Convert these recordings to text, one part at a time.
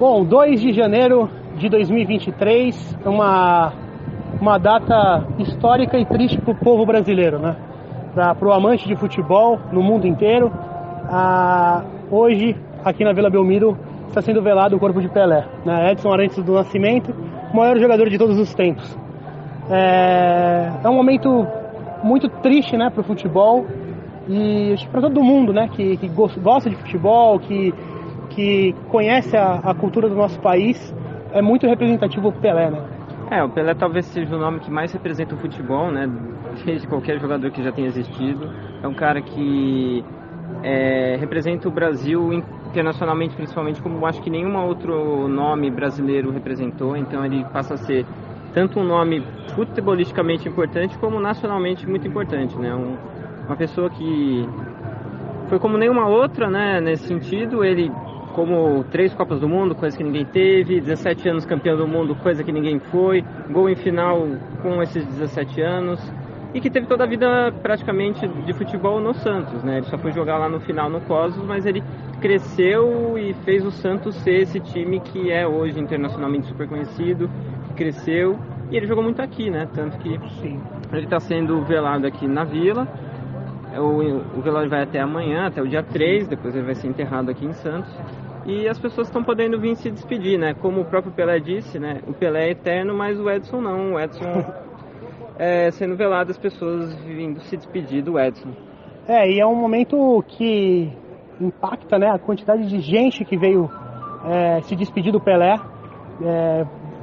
Bom, 2 de janeiro de 2023, uma data histórica e triste para o povo brasileiro, né? Para o amante de futebol no mundo inteiro. Hoje, aqui na Vila Belmiro, está sendo velado o corpo de Pelé, né? Edson Arantes do Nascimento, o maior jogador de todos os tempos. É um momento muito triste, né, para o futebol e para todo mundo, né, que gosta de futebol, que conhece a cultura do nosso país. É muito representativo o Pelé, né? O Pelé talvez seja o nome que mais representa o futebol, né, desde qualquer jogador que já tenha existido. É um cara que representa o Brasil internacionalmente, principalmente, como acho que nenhum outro nome brasileiro representou. Então ele passa a ser tanto um nome futebolisticamente importante como nacionalmente muito importante, né? Uma pessoa que foi como nenhuma outra, né, nesse sentido. Ele, como 3 Copas do Mundo, coisa que ninguém teve, 17 anos campeão do mundo, coisa que ninguém foi, gol em final com esses 17 anos, e que teve toda a vida praticamente de futebol no Santos, né? Ele só foi jogar lá no final no Cosmos, mas ele cresceu e fez o Santos ser esse time que é hoje internacionalmente super conhecido, que cresceu, e ele jogou muito aqui, né? Tanto que ele está sendo velado aqui na Vila. O velório vai até amanhã, até o dia 3, depois ele vai ser enterrado aqui em Santos. E as pessoas estão podendo vir se despedir, né? Como o próprio Pelé disse, né? O Pelé é eterno, mas o Edson não. O Edson sendo velado, as pessoas vindo se despedir do Edson. E é um momento que impacta, né? A quantidade de gente que veio se despedir do Pelé.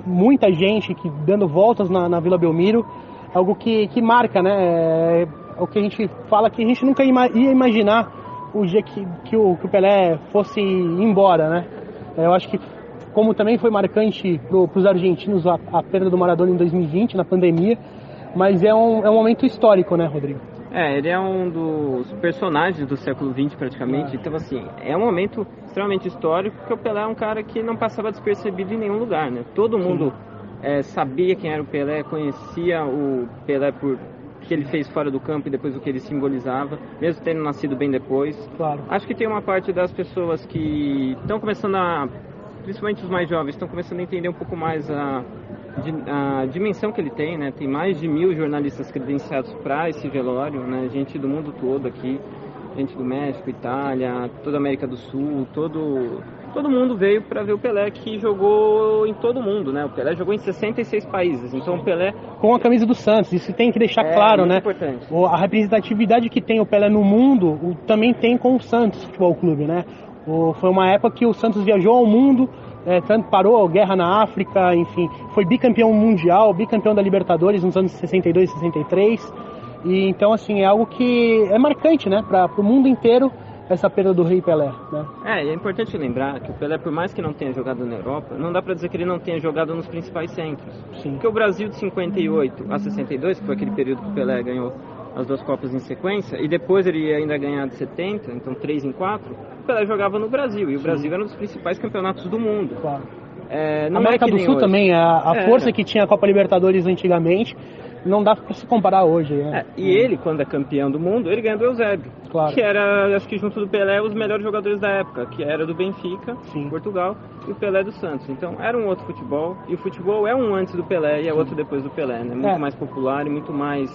Muita gente que dando voltas na Vila Belmiro. Algo que marca, né? O que a gente fala, que a gente nunca ia imaginar o dia que o Pelé fosse embora, né? Eu acho que, como também foi marcante para os argentinos a perda do Maradona em 2020, na pandemia, mas é um momento histórico, né, Rodrigo? Ele é um dos personagens do século XX praticamente, então assim, é um momento extremamente histórico, porque o Pelé é um cara que não passava despercebido em nenhum lugar, né? Todo mundo sabia quem era o Pelé, conhecia o Pelé por que ele fez fora do campo e depois o que ele simbolizava, mesmo tendo nascido bem depois. Claro. Acho que tem uma parte das pessoas que estão começando principalmente os mais jovens, estão começando a entender um pouco mais a dimensão que ele tem, né? Tem mais de 1000 jornalistas credenciados para esse velório, né? Gente do mundo todo aqui, gente do México, Itália, toda a América do Sul, todo mundo veio para ver o Pelé, que jogou em todo mundo, né? O Pelé jogou em 66 países, então o Pelé... Com a camisa do Santos, isso tem que deixar claro, né? Importante. A representatividade que tem o Pelé no mundo, também tem com o Santos Futebol Clube, né? Foi uma época que o Santos viajou ao mundo, tanto parou a guerra na África, enfim, foi bicampeão mundial, bicampeão da Libertadores nos anos 62 e 63, e então, assim, é algo que é marcante, né? Para o mundo inteiro, essa perda do Rei Pelé, né? E é importante lembrar que o Pelé, por mais que não tenha jogado na Europa, não dá para dizer que ele não tenha jogado nos principais centros. Sim. Porque o Brasil de 58 a 62, que foi aquele período que o Pelé ganhou as 2 Copas em sequência, e depois ele ia ainda ganhar de 70, então 3 em 4, o Pelé jogava no Brasil, e o Brasil era um dos principais campeonatos do mundo. Claro. Não América do Sul hoje. Também, a força que tinha a Copa Libertadores antigamente, não dá para se comparar hoje. Né? E ele, quando é campeão do mundo, ele ganha do Eusébio, claro, que era, acho que junto do Pelé, os melhores jogadores da época, que era do Benfica, Sim. Portugal, e o Pelé do Santos. Então era um outro futebol, e o futebol é um antes do Pelé e é outro depois do Pelé, né? Muito mais popular e muito mais...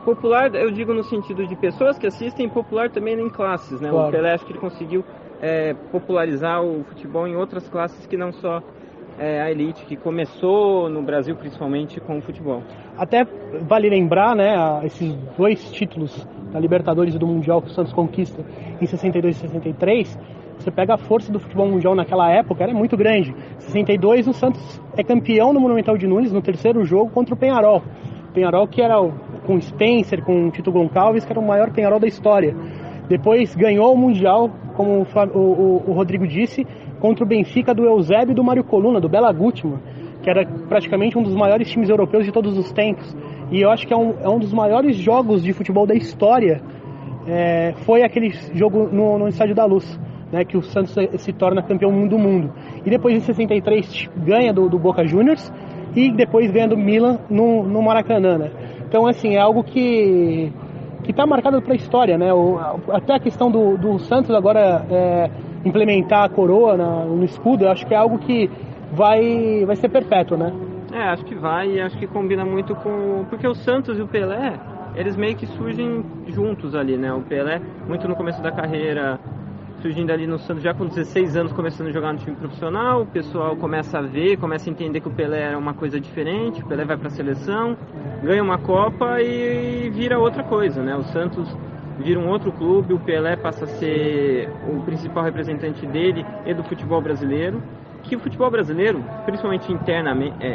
popular, eu digo no sentido de pessoas que assistem, popular também em classes, né? Claro. O Pelé, acho que ele conseguiu popularizar o futebol em outras classes que não só a elite, que começou no Brasil principalmente com o futebol. Até vale lembrar, né, esses 2 títulos da Libertadores e do Mundial que o Santos conquista em 62 e 63, você pega a força do futebol mundial naquela época, era muito grande. Em 62 o Santos é campeão no Monumental de Nunes no 3º jogo contra o Peñarol. Peñarol que era com Spencer, com Tito Gonçalves, que era o maior Peñarol da história. Depois ganhou o Mundial, como o Rodrigo disse, contra o Benfica do Eusébio e do Mário Coluna, do Bela Gutmann, que era praticamente um dos maiores times europeus de todos os tempos. E eu acho que é um dos maiores jogos de futebol da história. Foi aquele jogo no Estádio da Luz, né, que o Santos se torna campeão do mundo. E depois em 63 ganha do Boca Juniors e depois ganha do Milan no Maracanã, né? Então, assim, é algo que está marcado para a história, né? Até a questão do Santos agora implementar a coroa no escudo, eu acho que é algo que vai ser perpétuo, né? Acho que vai, e acho que combina muito porque o Santos e o Pelé, eles meio que surgem juntos ali, né? O Pelé, muito no começo da carreira, surgindo ali no Santos já com 16 anos, começando a jogar no time profissional, o pessoal começa a ver, começa a entender que o Pelé era uma coisa diferente, o Pelé vai para a seleção, ganha uma Copa e vira outra coisa, né? O Santos vira um outro clube, o Pelé passa a ser o principal representante dele e do futebol brasileiro, que o futebol brasileiro, principalmente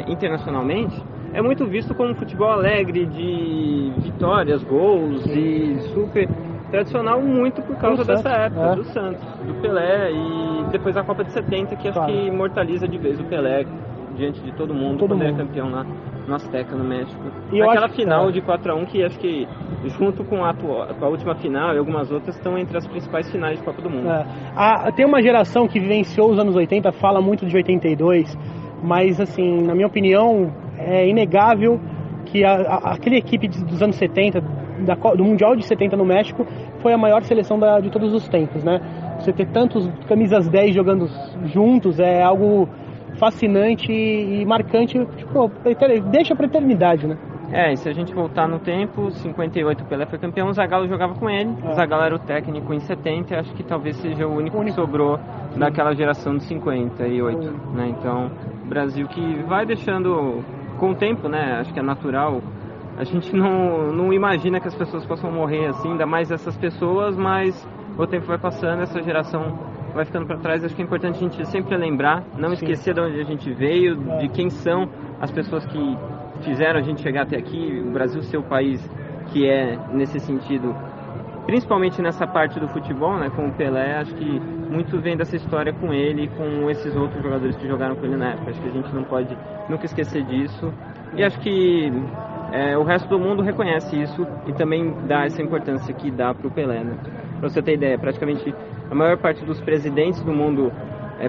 internacionalmente, é muito visto como um futebol alegre, de vitórias, gols e super tradicional, muito por causa dessa época, do Santos, do Pelé e depois da Copa de 70, que acho que imortaliza de vez o Pelé diante de todo mundo quando ele é campeão lá no Azteca, no México. E aquela final de 4-1 que acho que junto com a última final e algumas outras estão entre as principais finais de Copa do Mundo. Tem uma geração que vivenciou os anos 80, fala muito de 82, mas assim, na minha opinião, é inegável que aquela equipe dos anos 70, do Mundial de 70 no México, foi a maior seleção de todos os tempos, né? Você ter tantos camisas 10 jogando juntos é algo fascinante e marcante, tipo, deixa pra eternidade, né? E se a gente voltar no tempo, 58 o Pelé foi campeão, o Zagallo jogava com ele, o Zagallo era o técnico em 70, acho que talvez seja o único que sobrou daquela geração de 58, né? Então, o Brasil que vai deixando com o tempo, né? Acho que é natural. A gente não imagina que as pessoas possam morrer assim, ainda mais essas pessoas, mas o tempo vai passando, essa geração vai ficando para trás. Acho que é importante a gente sempre lembrar, não esquecer de onde a gente veio, de quem são as pessoas que fizeram a gente chegar até aqui, o Brasil ser o país que é nesse sentido, principalmente nessa parte do futebol, né, com o Pelé. Acho que muito vem dessa história com ele e com esses outros jogadores que jogaram com ele na época. Acho que a gente não pode nunca esquecer disso, e acho que o resto do mundo reconhece isso e também dá essa importância que dá para o Pelé, né? Para você ter ideia, praticamente a maior parte dos presidentes do mundo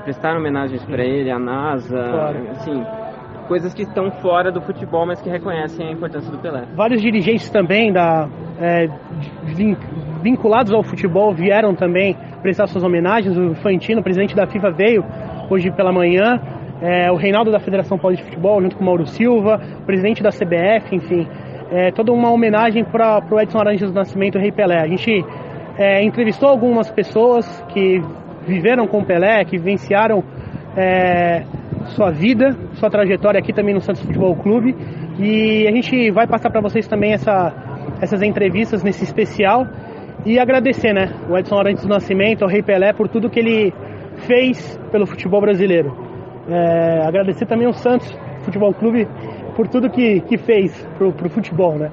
prestaram homenagens para ele, a NASA, assim, coisas que estão fora do futebol, mas que reconhecem a importância do Pelé. Vários dirigentes também vinculados ao futebol vieram também prestar suas homenagens. O Infantino, presidente da FIFA, veio hoje pela manhã. O Reinaldo da Federação Paulista de Futebol, junto com o Mauro Silva, o presidente da CBF, enfim, toda uma homenagem para o Edson Arantes do Nascimento, o Rei Pelé. A gente entrevistou algumas pessoas que viveram com o Pelé, que vivenciaram sua vida, sua trajetória aqui também no Santos Futebol Clube, e a gente vai passar para vocês também essas entrevistas nesse especial e agradecer, né, o Edson Arantes do Nascimento, ao Rei Pelé, por tudo que ele fez pelo futebol brasileiro. Agradecer também ao Santos Futebol Clube por tudo que fez pro futebol, né?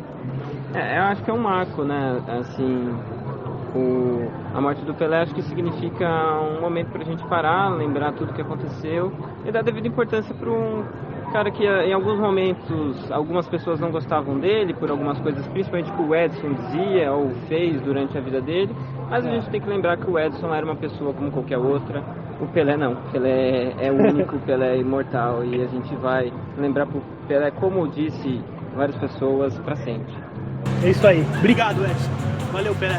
Eu acho que é um marco, né? Assim, a morte do Pelé acho que significa um momento pra gente parar, lembrar tudo que aconteceu e dar devida importância para um cara que em alguns momentos algumas pessoas não gostavam dele por algumas coisas, principalmente que o Edson dizia ou fez durante a vida dele, mas a gente tem que lembrar que o Edson era uma pessoa como qualquer outra. O Pelé não, o Pelé é único, o Pelé é imortal, e a gente vai lembrar pro Pelé, como disse várias pessoas, para sempre. É isso aí. Obrigado, Edson. Valeu, Pelé.